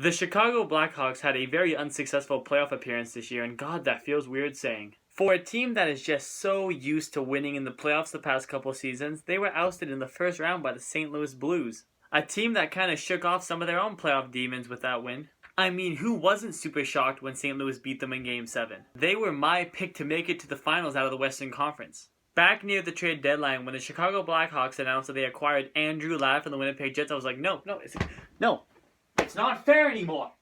The Chicago Blackhawks had a very unsuccessful playoff appearance this year, and God, that feels weird saying. For a team that is just so used to winning in the playoffs the past couple seasons, they were ousted in the first round by the St. Louis Blues. A team that kind of shook off some of their own playoff demons with that win. I mean, who wasn't super shocked when St. Louis beat them in Game 7? They were my pick to make it to the finals out of the Western Conference. Back near the trade deadline, when the Chicago Blackhawks announced that they acquired Andrew Ladd from the Winnipeg Jets, I was like, no, it's not fair anymore.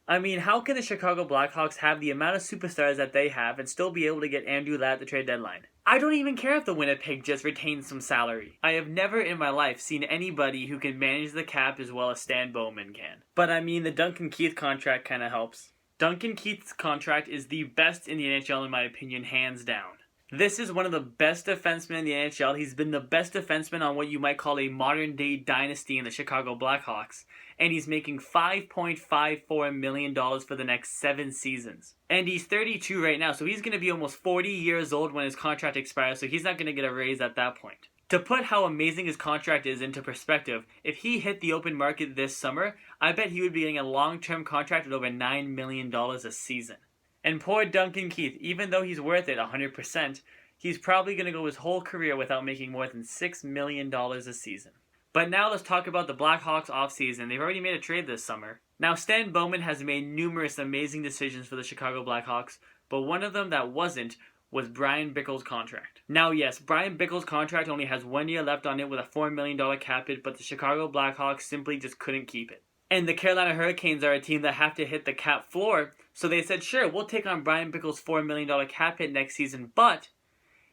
I mean, how can the Chicago Blackhawks have the amount of superstars that they have and still be able to get Andrew Ladd at the trade deadline? I don't even care if the Winnipeg Jets retain some salary. I have never in my life seen anybody who can manage the cap as well as Stan Bowman can. But I mean, the Duncan Keith contract kind of helps. Duncan Keith's contract is the best in the NHL in my opinion, hands down. This is one of the best defensemen in the NHL. He's been the best defenseman on what you might call a modern-day dynasty in the Chicago Blackhawks. And he's making $5.54 million for the next 7 seasons. And he's 32 right now, so he's going to be almost 40 years old when his contract expires, so he's not going to get a raise at that point. To put how amazing his contract is into perspective, if he hit the open market this summer, I bet he would be getting a long-term contract at over $9 million a season. And poor Duncan Keith, even though he's worth it 100%, he's probably going to go his whole career without making more than $6 million a season. But now let's talk about the Blackhawks offseason. They've already made a trade this summer. Now Stan Bowman has made numerous amazing decisions for the Chicago Blackhawks, but one of them that wasn't was Brian Bickell's contract. Now yes, Brian Bickell's contract only has 1 year left on it with a $4 million cap hit, but the Chicago Blackhawks simply just couldn't keep it. And the Carolina Hurricanes are a team that have to hit the cap floor, so they said, sure, we'll take on Brian Bickell's $4 million cap hit next season, but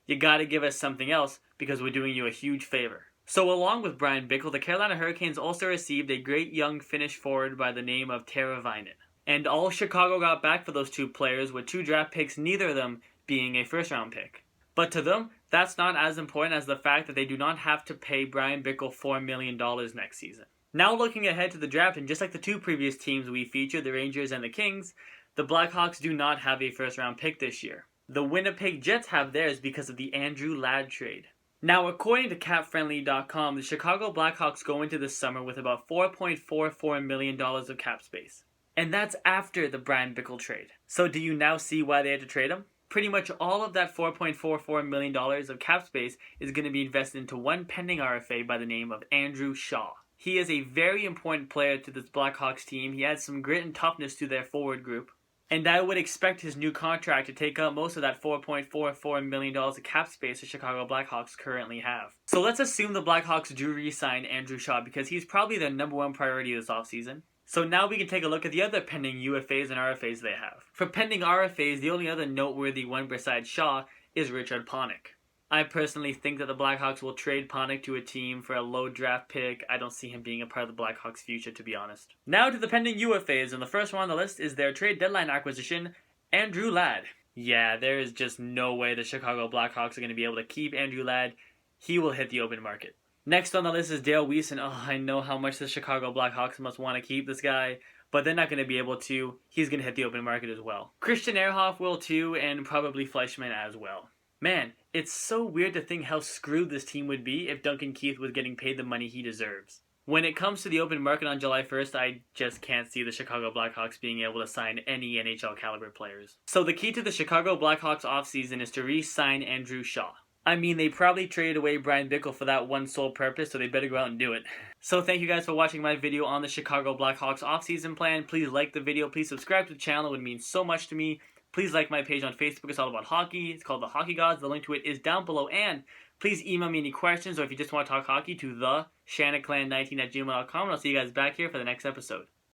you gotta give us something else because we're doing you a huge favor. So along with Brian Bickell, the Carolina Hurricanes also received a great young Finnish forward by the name of Tara Väinen. And all Chicago got back for those 2 players were 2 draft picks, neither of them being a first-round pick. But to them, that's not as important as the fact that they do not have to pay Brian Bickell $4 million next season. Now looking ahead to the draft, and just like the 2 previous teams we featured, the Rangers and the Kings, the Blackhawks do not have a first-round pick this year. The Winnipeg Jets have theirs because of the Andrew Ladd trade. Now, according to CapFriendly.com, the Chicago Blackhawks go into this summer with about $4.44 million of cap space. And that's after the Brian Bickell trade. So do you now see why they had to trade him? Pretty much all of that $4.44 million of cap space is going to be invested into one pending RFA by the name of Andrew Shaw. He is a very important player to this Blackhawks team. He adds some grit and toughness to their forward group. And I would expect his new contract to take up most of that $4.44 million of cap space the Chicago Blackhawks currently have. So let's assume the Blackhawks do re-sign Andrew Shaw because he's probably their number 1 priority this offseason. So now we can take a look at the other pending UFAs and RFAs they have. For pending RFAs, the only other noteworthy one besides Shaw is Richard Panik. I personally think that the Blackhawks will trade Panik to a team for a low draft pick. I don't see him being a part of the Blackhawks' future, to be honest. Now to the pending UFAs, and the first one on the list is their trade deadline acquisition, Andrew Ladd. Yeah, there is just no way the Chicago Blackhawks are going to be able to keep Andrew Ladd. He will hit the open market. Next on the list is Dale Weise. Oh, I know how much the Chicago Blackhawks must want to keep this guy, but they're not going to be able to. He's going to hit the open market as well. Christian Ehrhoff will too, and probably Fleischmann as well. Man, it's so weird to think how screwed this team would be if Duncan Keith was getting paid the money he deserves. When it comes to the open market on July 1st, I just can't see the Chicago Blackhawks being able to sign any NHL caliber players. So the key to the Chicago Blackhawks offseason is to re-sign Andrew Shaw. I mean, they probably traded away Brian Bickell for that one sole purpose, so they better go out and do it. So thank you guys for watching my video on the Chicago Blackhawks offseason plan. Please like the video. Please subscribe to the channel. It would mean so much to me. Please like my page on Facebook. It's all about hockey. It's called The Hockey Gods. The link to it is down below. And please email me any questions or if you just want to talk hockey to theshanaclan19@gmail.com. And I'll see you guys back here for the next episode.